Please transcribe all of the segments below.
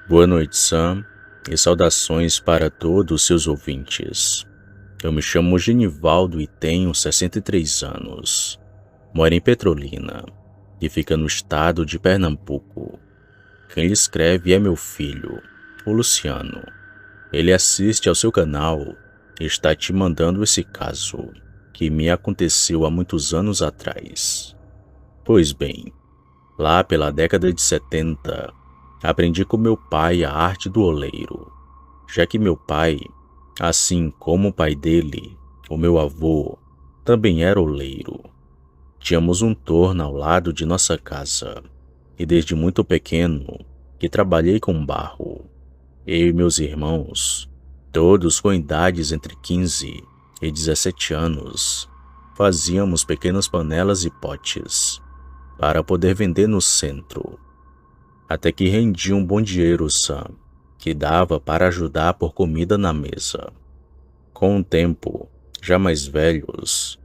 Boa noite, Sam, e saudações para todos os seus ouvintes. Eu me chamo Genivaldo e tenho 63 anos. Moro em Petrolina e fica no estado de Pernambuco. Quem lhe escreve é meu filho, o Luciano. Ele assiste ao seu canal e está te mandando esse caso, que me aconteceu há muitos anos atrás. Pois bem, lá pela década de 70, aprendi com meu pai a arte do oleiro, já que meu pai, assim como o pai dele, o meu avô, também era oleiro. Tínhamos um torno ao lado de nossa casa, e desde muito pequeno que trabalhei com barro. Eu e meus irmãos, todos com idades entre 15 e 17 anos, fazíamos pequenas panelas e potes para poder vender no centro. Até que rendia um bom dinheiro, Sam, que dava para ajudar por comida na mesa. Com o tempo, já mais velhos,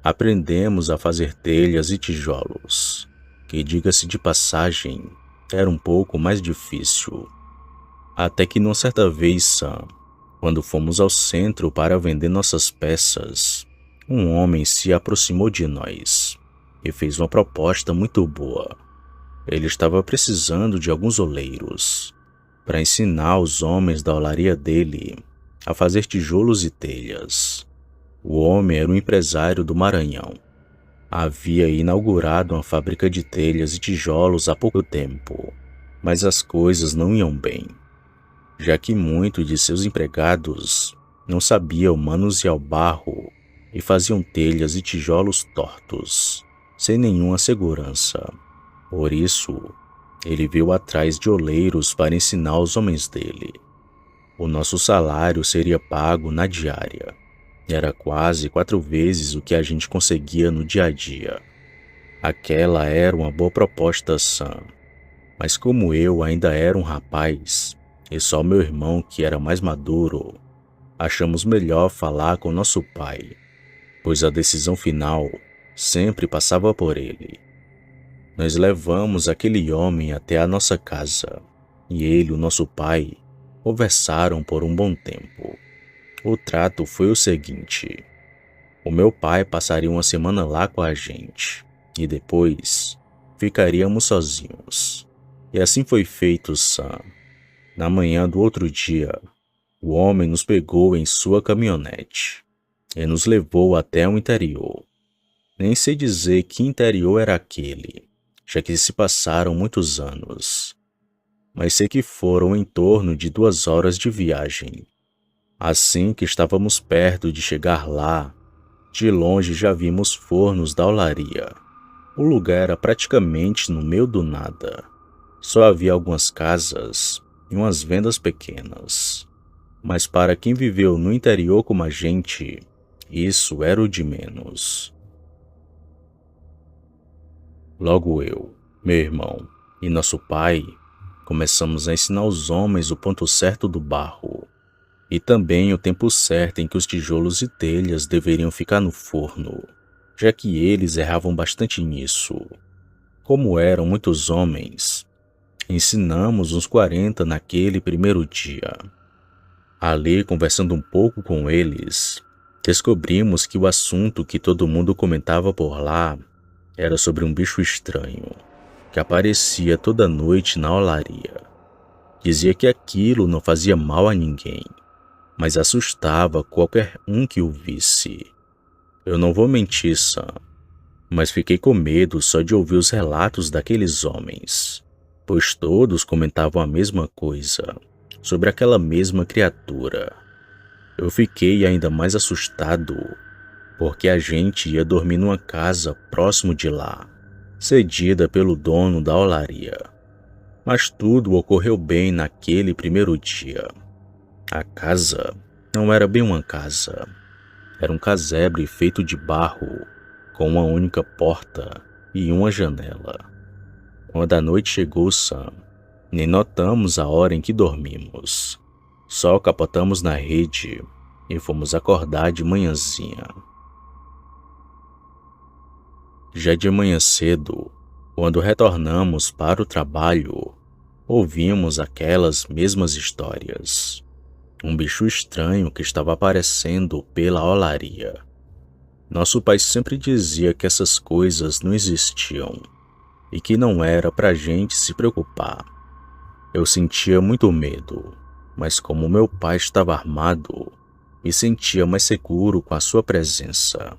aprendemos a fazer telhas e tijolos, que, diga-se de passagem, era um pouco mais difícil. Até que numa certa vez, Sam, quando fomos ao centro para vender nossas peças, um homem se aproximou de nós e fez uma proposta muito boa. Ele estava precisando de alguns oleiros para ensinar os homens da olaria dele a fazer tijolos e telhas. O homem era um empresário do Maranhão. Havia inaugurado uma fábrica de telhas e tijolos há pouco tempo, mas as coisas não iam bem, já que muitos de seus empregados não sabiam manusear o barro e faziam telhas e tijolos tortos, sem nenhuma segurança. Por isso, ele veio atrás de oleiros para ensinar os homens dele. O nosso salário seria pago na diária. Era quase 4 vezes o que a gente conseguia no dia a dia. Aquela era uma boa proposta, Sam. Mas como eu ainda era um rapaz, e só meu irmão que era mais maduro, achamos melhor falar com nosso pai, pois a decisão final sempre passava por ele. Nós levamos aquele homem até a nossa casa, e ele e o nosso pai conversaram por um bom tempo. O trato foi o seguinte: o meu pai passaria uma semana lá com a gente, e depois ficaríamos sozinhos. E assim foi feito, Sam. Na manhã do outro dia, o homem nos pegou em sua caminhonete e nos levou até o interior. Nem sei dizer que interior era aquele, já que se passaram muitos anos, mas sei que foram em torno de 2 horas de viagem. Assim que estávamos perto de chegar lá, de longe já vimos fornos da olaria. O lugar era praticamente no meio do nada. Só havia algumas casas e umas vendas pequenas. Mas para quem viveu no interior como a gente, isso era o de menos. Logo eu, meu irmão e nosso pai começamos a ensinar os homens o ponto certo do barro e também o tempo certo em que os tijolos e telhas deveriam ficar no forno, já que eles erravam bastante nisso. Como eram muitos homens, ensinamos uns 40 naquele primeiro dia. Ali, conversando um pouco com eles, descobrimos que o assunto que todo mundo comentava por lá era sobre um bicho estranho que aparecia toda noite na olaria. Dizia que aquilo não fazia mal a ninguém, mas assustava qualquer um que o visse. Eu não vou mentir, Sam, mas fiquei com medo só de ouvir os relatos daqueles homens, pois todos comentavam a mesma coisa sobre aquela mesma criatura. Eu fiquei ainda mais assustado porque a gente ia dormir numa casa próximo de lá, cedida pelo dono da olaria. Mas tudo ocorreu bem naquele primeiro dia. A casa não era bem uma casa. Era um casebre feito de barro, com uma única porta e uma janela. Quando a noite chegou, Sam, nem notamos a hora em que dormimos. Só capotamos na rede e fomos acordar de manhãzinha. Já de manhã cedo, quando retornamos para o trabalho, Ouvimos aquelas mesmas histórias. Um bicho estranho que estava aparecendo pela olaria. Nosso pai sempre dizia que essas coisas não existiam e que não era pra gente se preocupar. Eu sentia muito medo, mas como meu pai estava armado, me sentia mais seguro com a sua presença.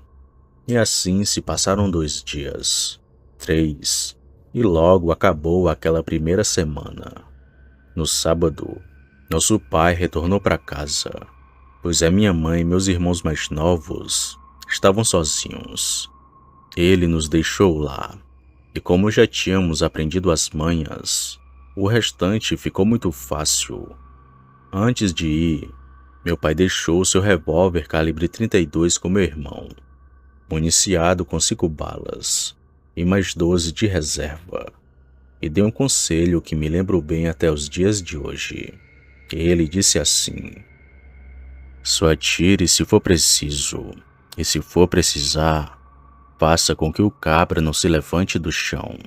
E assim se passaram 2 dias, 3, e logo acabou aquela primeira semana. No sábado, nosso pai retornou para casa, pois a minha mãe e meus irmãos mais novos estavam sozinhos. Ele nos deixou lá, e como já tínhamos aprendido as manhas, o restante ficou muito fácil. Antes de ir, meu pai deixou seu revólver calibre 32 com meu irmão, municiado com 5 balas e mais 12 de reserva, e deu um conselho que me lembro bem até os dias de hoje. Ele disse assim: só atire se for preciso, e se for precisar, faça com que o cabra não se levante do chão.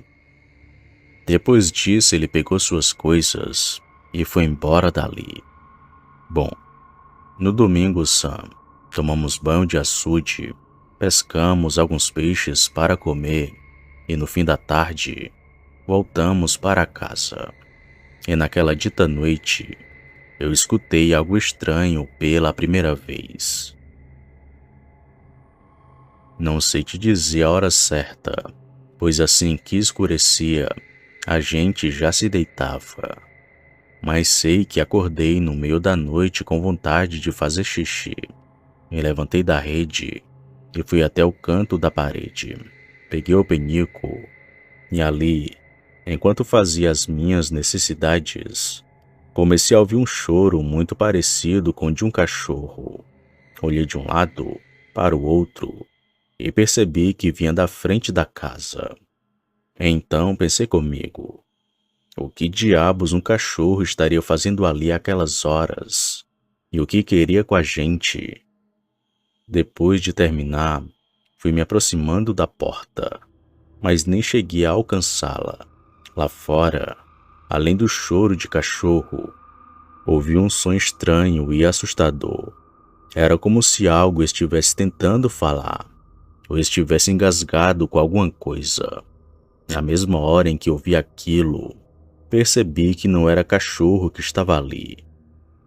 Depois disso, ele pegou suas coisas e foi embora dali. Bom, no domingo, Sam, tomamos banho de açude, pescamos alguns peixes para comer e no fim da tarde, voltamos para casa. E naquela dita noite, eu escutei algo estranho pela primeira vez. Não sei te dizer a hora certa, pois assim que escurecia, a gente já se deitava. Mas sei que acordei no meio da noite com vontade de fazer xixi. Me levantei da rede e fui até o canto da parede. Peguei o penico e ali, enquanto fazia as minhas necessidades, comecei a ouvir um choro muito parecido com o de um cachorro. Olhei de um lado para o outro e percebi que vinha da frente da casa. Então pensei comigo: o que diabos um cachorro estaria fazendo ali àquelas horas? E o que queria com a gente? Depois de terminar, fui me aproximando da porta, mas nem cheguei a alcançá-la. Lá fora, além do choro de cachorro, ouvi um som estranho e assustador. Era como se algo estivesse tentando falar, ou estivesse engasgado com alguma coisa. Na mesma hora em que ouvi aquilo, percebi que não era cachorro que estava ali.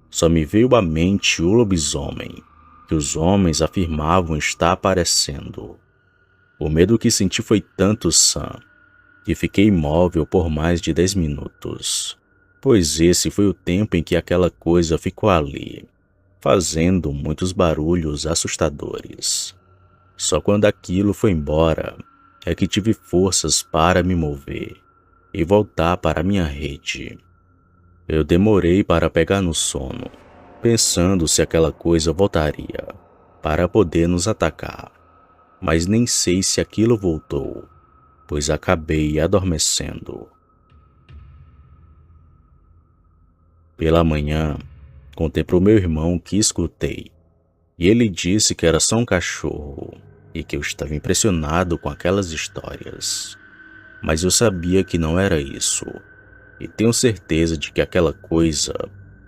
Só me veio à mente o lobisomem, que os homens afirmavam estar aparecendo. O medo que senti foi tanto, Sam, que fiquei imóvel por mais de 10 minutos, pois esse foi o tempo em que aquela coisa ficou ali, fazendo muitos barulhos assustadores. Só quando aquilo foi embora é que tive forças para me mover e voltar para minha rede. Eu demorei para pegar no sono, pensando se aquela coisa voltaria para poder nos atacar, mas nem sei se aquilo voltou, pois acabei adormecendo. Pela manhã, contei para o meu irmão o que escutei, e ele disse que era só um cachorro e que eu estava impressionado com aquelas histórias. Mas eu sabia que não era isso, e tenho certeza de que aquela coisa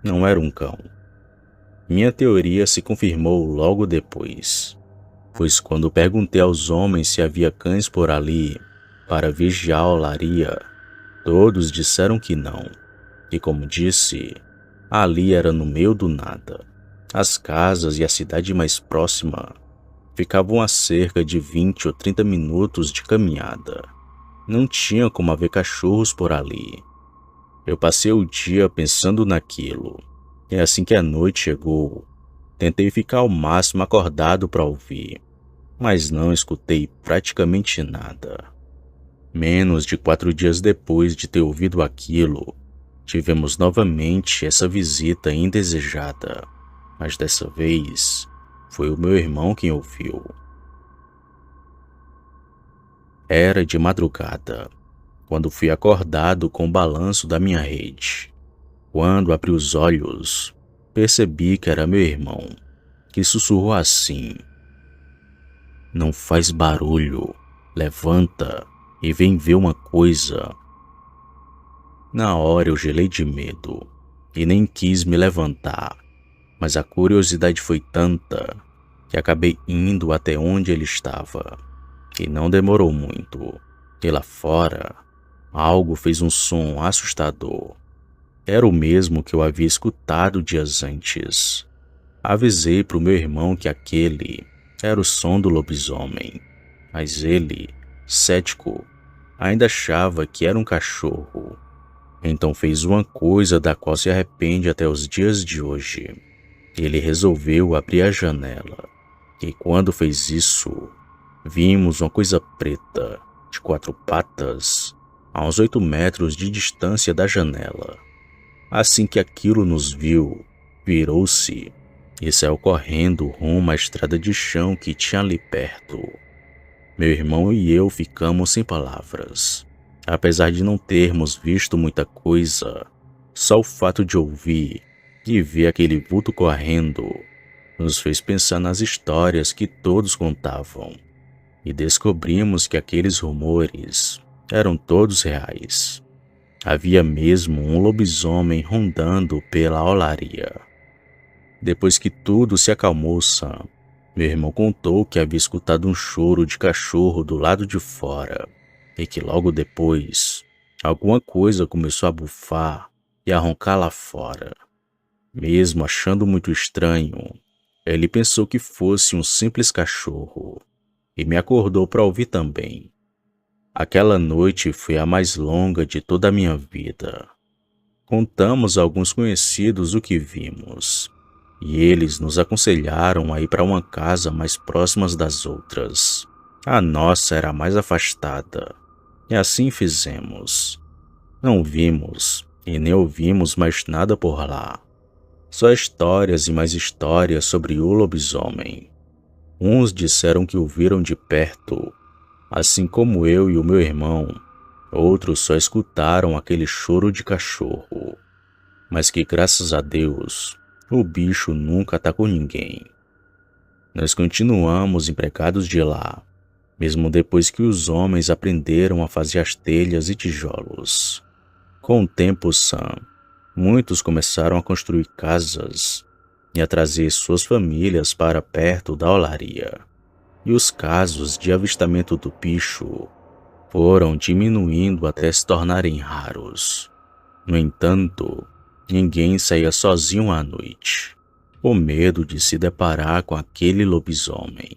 não era um cão. Minha teoria se confirmou logo depois, pois quando perguntei aos homens se havia cães por ali para vigiar a olaria, todos disseram que não. E como disse, ali era no meio do nada. As casas e a cidade mais próxima ficavam a cerca de 20 ou 30 minutos de caminhada. Não tinha como haver cachorros por ali. Eu passei o dia pensando naquilo, e assim que a noite chegou, tentei ficar ao máximo acordado para ouvir, mas não escutei praticamente nada. Menos de 4 dias depois de ter ouvido aquilo, tivemos novamente essa visita indesejada, mas dessa vez foi o meu irmão quem ouviu. Era de madrugada, quando fui acordado com o balanço da minha rede. Quando abri os olhos, percebi que era meu irmão, que sussurrou assim: não faz barulho, levanta e vem ver uma coisa. Na hora eu gelei de medo e nem quis me levantar, mas a curiosidade foi tanta que acabei indo até onde ele estava. E não demorou muito. E lá fora, algo fez um som assustador. Era o mesmo que eu havia escutado dias antes. Avisei para o meu irmão que aquele era o som do lobisomem, mas ele, cético, ainda achava que era um cachorro. Então fez uma coisa da qual se arrepende até os dias de hoje. Ele resolveu abrir a janela. E quando fez isso, vimos uma coisa preta, de 4 patas, a uns 8 metros de distância da janela. Assim que aquilo nos viu, virou-se e saiu correndo rumo à estrada de chão que tinha ali perto. Meu irmão e eu ficamos sem palavras. Apesar de não termos visto muita coisa, só o fato de ouvir e ver aquele vulto correndo nos fez pensar nas histórias que todos contavam. E descobrimos que aqueles rumores eram todos reais. Havia mesmo um lobisomem rondando pela olaria. Depois que tudo se acalmou, Sam, meu irmão contou que havia escutado um choro de cachorro do lado de fora e que logo depois alguma coisa começou a bufar e a roncar lá fora. Mesmo achando muito estranho, ele pensou que fosse um simples cachorro e me acordou para ouvir também. Aquela noite foi a mais longa de toda a minha vida. Contamos a alguns conhecidos o que vimos, e eles nos aconselharam a ir para uma casa mais próxima das outras. A nossa era a mais afastada, e assim fizemos. Não vimos e nem ouvimos mais nada por lá. Só histórias e mais histórias sobre o lobisomem. Uns disseram que o viram de perto, assim como eu e o meu irmão. Outros só escutaram aquele choro de cachorro, mas que graças a Deus, o bicho nunca atacou ninguém. Nós continuamos empregados de lá, mesmo depois que os homens aprenderam a fazer as telhas e tijolos. Com o tempo, Sam, muitos começaram a construir casas e a trazer suas famílias para perto da olaria. E os casos de avistamento do bicho foram diminuindo até se tornarem raros. No entanto, ninguém saía sozinho à noite, com medo de se deparar com aquele lobisomem.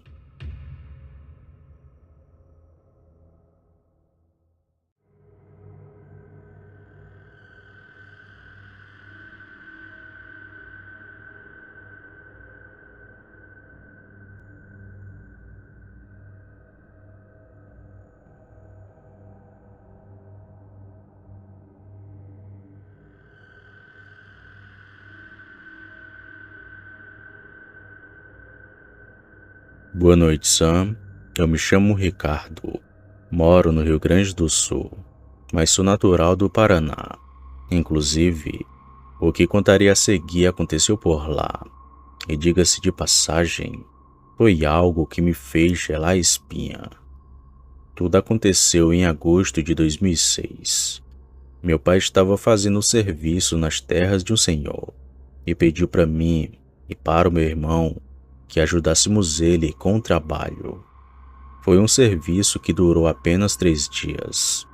Boa noite, Sam. Eu me chamo Ricardo. Moro no Rio Grande do Sul, mas sou natural do Paraná. Inclusive, o que contaria a seguir aconteceu por lá. E diga-se de passagem, foi algo que me fez gelar a espinha. Tudo aconteceu em agosto de 2006. Meu pai estava fazendo serviço nas terras de um senhor e pediu para mim e para o meu irmão que ajudássemos ele com o trabalho. Foi um serviço que durou apenas 3 dias,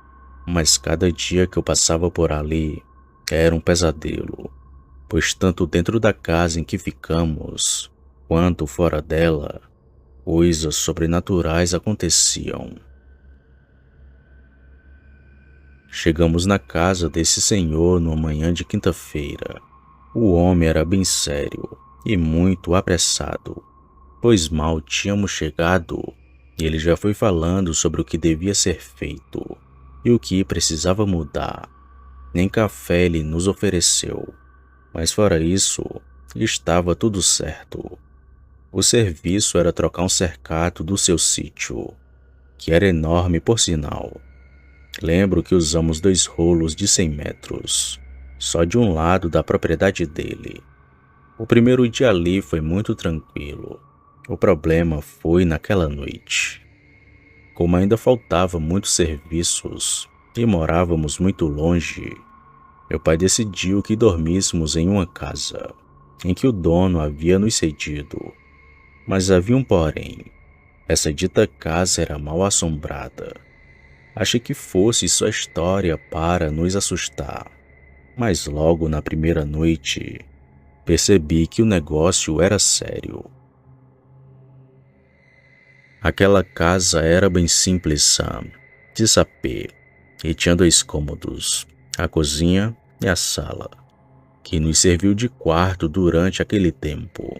mas cada dia que eu passava por ali era um pesadelo, pois tanto dentro da casa em que ficamos, quanto fora dela, coisas sobrenaturais aconteciam. Chegamos na casa desse senhor numa manhã de quinta-feira. O homem era bem sério e muito apressado, pois mal tínhamos chegado e ele já foi falando sobre o que devia ser feito e o que precisava mudar. Nem café ele nos ofereceu, mas fora isso, estava tudo certo. O serviço era trocar um cercado do seu sítio, que era enorme por sinal. Lembro que usamos 2 rolos de 100 metros, só de um lado da propriedade dele. O primeiro dia ali foi muito tranquilo. O problema foi naquela noite. Como ainda faltava muitos serviços e morávamos muito longe, Meu pai decidiu que dormíssemos em uma casa em que o dono havia nos cedido. Mas havia um porém. Essa dita casa era mal assombrada. Achei que fosse só história para nos assustar. Mas logo na primeira noite, percebi que o negócio era sério. Aquela casa era bem simples, Sam, de sapê, e tinha 2 cômodos, a cozinha e a sala, que nos serviu de quarto durante aquele tempo.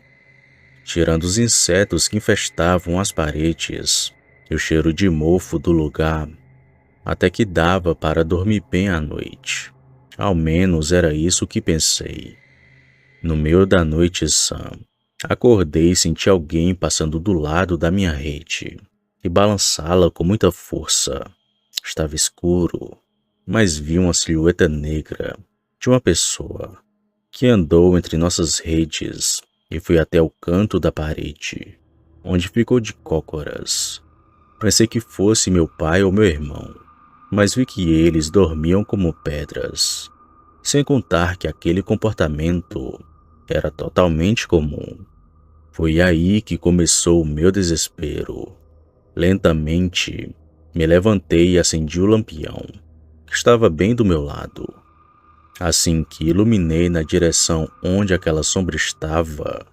Tirando os insetos que infestavam as paredes e o cheiro de mofo do lugar, até que dava para dormir bem à noite. Ao menos era isso que pensei. No meio da noite, Sam, acordei e senti alguém passando do lado da minha rede e balançá-la com muita força. Estava escuro, mas vi uma silhueta negra de uma pessoa que andou entre nossas redes e foi até o canto da parede, onde ficou de cócoras. Pensei que fosse meu pai ou meu irmão, mas vi que eles dormiam como pedras, sem contar que aquele comportamento era totalmente comum. Foi aí que começou o meu desespero. Lentamente, me levantei e acendi o lampião, que estava bem do meu lado. Assim que iluminei na direção onde aquela sombra estava,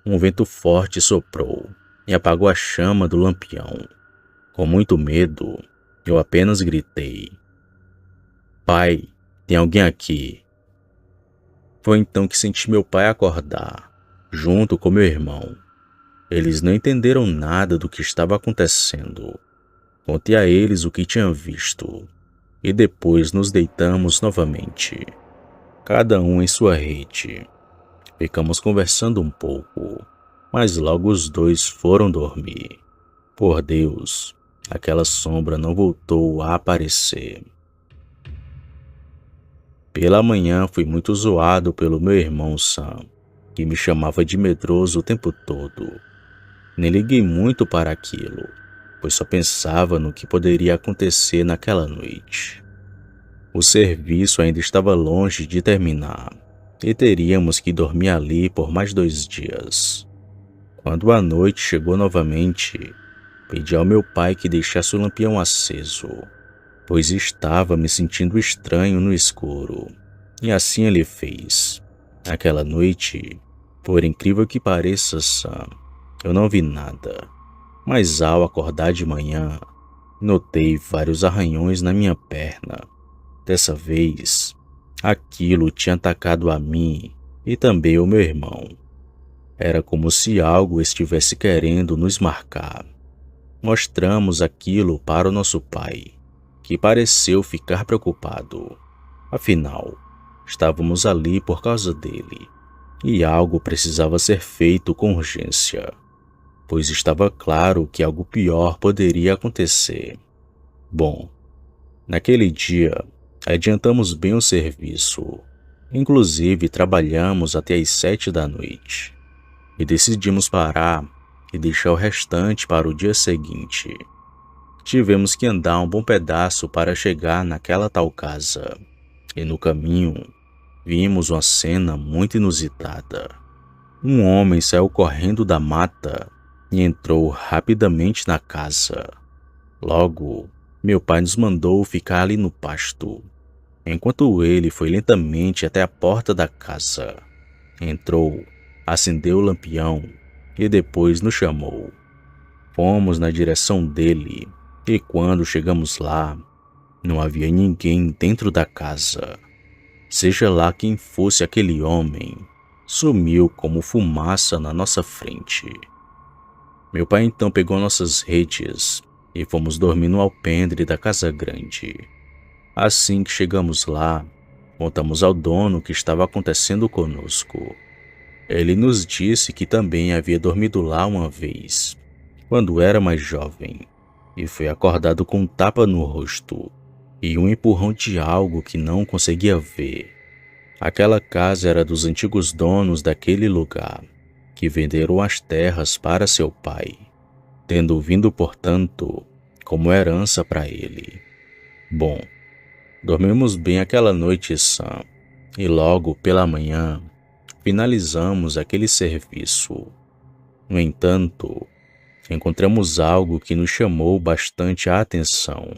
um vento forte soprou e apagou a chama do lampião. Com muito medo, eu apenas gritei: "Pai, tem alguém aqui?" Foi então que senti meu pai acordar, junto com meu irmão. Eles não entenderam nada do que estava acontecendo. Contei a eles o que tinha visto e depois nos deitamos novamente, cada um em sua rede. Ficamos conversando um pouco, mas logo os dois foram dormir. Por Deus, aquela sombra não voltou a aparecer. Pela manhã fui muito zoado pelo meu irmão Sam, que me chamava de medroso o tempo todo. Nem liguei muito para aquilo, pois só pensava no que poderia acontecer naquela noite. O serviço ainda estava longe de terminar e teríamos que dormir ali por mais 2 dias. Quando a noite chegou novamente, pedi ao meu pai que deixasse o lampião aceso, pois estava me sentindo estranho no escuro. E assim ele fez. Aquela noite, por incrível que pareça, Sam, eu não vi nada. Mas ao acordar de manhã, notei vários arranhões na minha perna. Dessa vez, aquilo tinha atacado a mim e também o meu irmão. Era como se algo estivesse querendo nos marcar. Mostramos aquilo para o nosso pai, que pareceu ficar preocupado. Afinal, estávamos ali por causa dele, e algo precisava ser feito com urgência, pois estava claro que algo pior poderia acontecer. Bom, naquele dia, adiantamos bem o serviço. Inclusive, trabalhamos até às 7 da noite, e decidimos parar e deixar o restante para o dia seguinte. Tivemos que andar um bom pedaço para chegar naquela tal casa, e no caminho vimos uma cena muito inusitada. Um homem saiu correndo da mata e entrou rapidamente na casa. Logo, meu pai nos mandou ficar ali no pasto, enquanto ele foi lentamente até a porta da casa. Entrou, acendeu o lampião e depois nos chamou. Fomos na direção dele e quando chegamos lá, não havia ninguém dentro da casa. Seja lá quem fosse aquele homem, sumiu como fumaça na nossa frente. Meu pai então pegou nossas redes e fomos dormir no alpendre da casa grande. Assim que chegamos lá, contamos ao dono o que estava acontecendo conosco. Ele nos disse que também havia dormido lá uma vez, quando era mais jovem, e foi acordado com um tapa no rosto e um empurrão de algo que não conseguia ver. Aquela casa era dos antigos donos daquele lugar, que venderam as terras para seu pai, tendo vindo, portanto, como herança para ele. Bom, dormimos bem aquela noite, Sam, e logo pela manhã finalizamos aquele serviço. No entanto, encontramos algo que nos chamou bastante a atenção.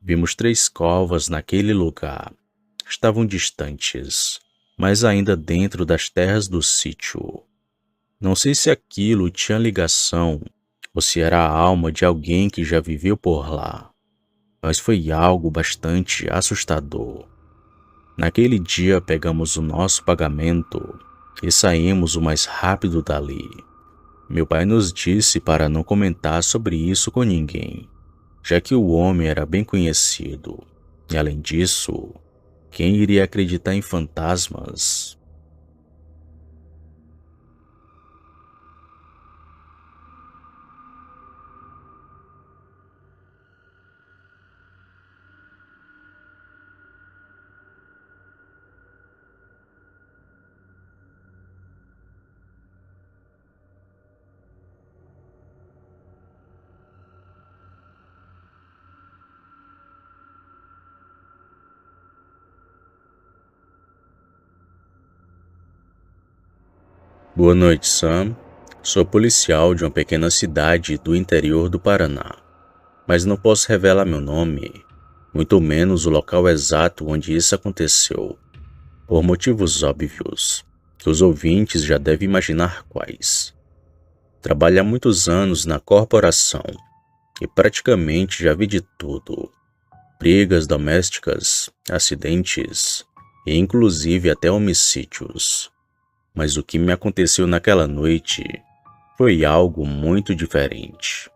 Vimos 3 covas naquele lugar. Estavam distantes, mas ainda dentro das terras do sítio. Não sei se aquilo tinha ligação ou se era a alma de alguém que já viveu por lá, mas foi algo bastante assustador. Naquele dia pegamos o nosso pagamento e saímos o mais rápido dali. Meu pai nos disse para não comentar sobre isso com ninguém, já que o homem era bem conhecido. E além disso, quem iria acreditar em fantasmas? Boa noite, Sam. Sou policial de uma pequena cidade do interior do Paraná, mas não posso revelar meu nome, muito menos o local exato onde isso aconteceu, por motivos óbvios, que os ouvintes já devem imaginar quais. Trabalho há muitos anos na corporação e praticamente já vi de tudo: brigas domésticas, acidentes e inclusive até homicídios. Mas o que me aconteceu naquela noite foi algo muito diferente.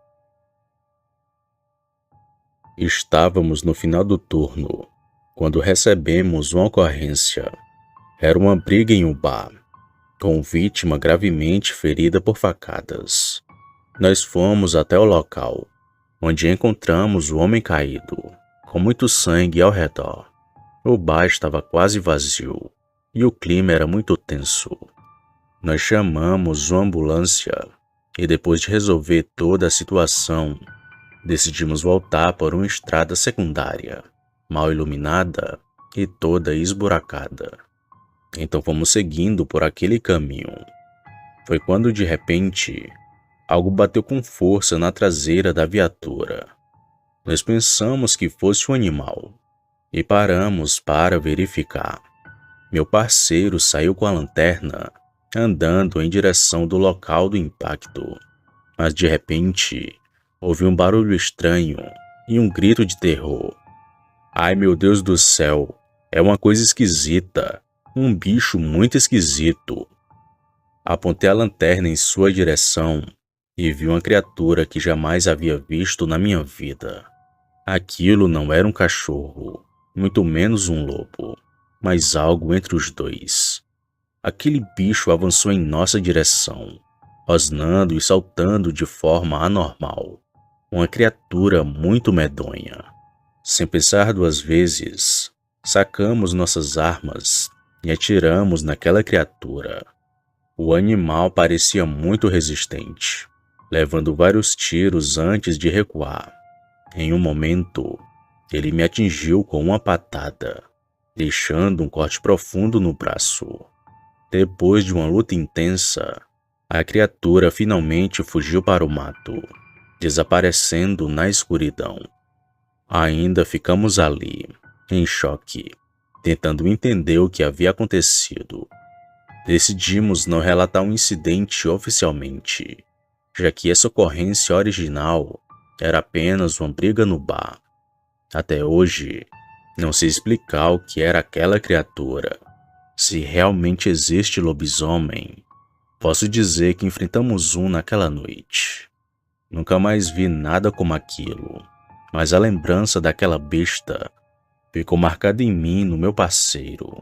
Estávamos no final do turno, quando recebemos uma ocorrência. Era uma briga em um bar, com vítima gravemente ferida por facadas. Nós fomos até o local, onde encontramos o homem caído, com muito sangue ao redor. O bar estava quase vazio e o clima era muito tenso. Nós chamamos uma ambulância e, depois de resolver toda a situação, decidimos voltar por uma estrada secundária, mal iluminada e toda esburacada. Então fomos seguindo por aquele caminho. Foi quando, de repente, algo bateu com força na traseira da viatura. Nós pensamos que fosse um animal e paramos para verificar. Meu parceiro saiu com a lanterna, andando em direção do local do impacto. Mas de repente, houve um barulho estranho e um grito de terror. Ai, meu Deus do céu, é uma coisa esquisita, um bicho muito esquisito. Apontei a lanterna em sua direção e vi uma criatura que jamais havia visto na minha vida. Aquilo não era um cachorro, muito menos um lobo, mas algo entre os dois. Aquele bicho avançou em nossa direção, rosnando e saltando de forma anormal. Uma criatura muito medonha. Sem pensar 2 vezes, sacamos nossas armas e atiramos naquela criatura. O animal parecia muito resistente, levando vários tiros antes de recuar. Em um momento, ele me atingiu com uma patada, deixando um corte profundo no braço. Depois de uma luta intensa, a criatura finalmente fugiu para o mato, desaparecendo na escuridão. Ainda ficamos ali, em choque, tentando entender o que havia acontecido. Decidimos não relatar o incidente oficialmente, já que essa ocorrência original era apenas uma briga no bar. Até hoje, não sei explicar o que era aquela criatura. Se realmente existe lobisomem, posso dizer que enfrentamos um naquela noite. Nunca mais vi nada como aquilo, mas a lembrança daquela besta ficou marcada em mim e no meu parceiro.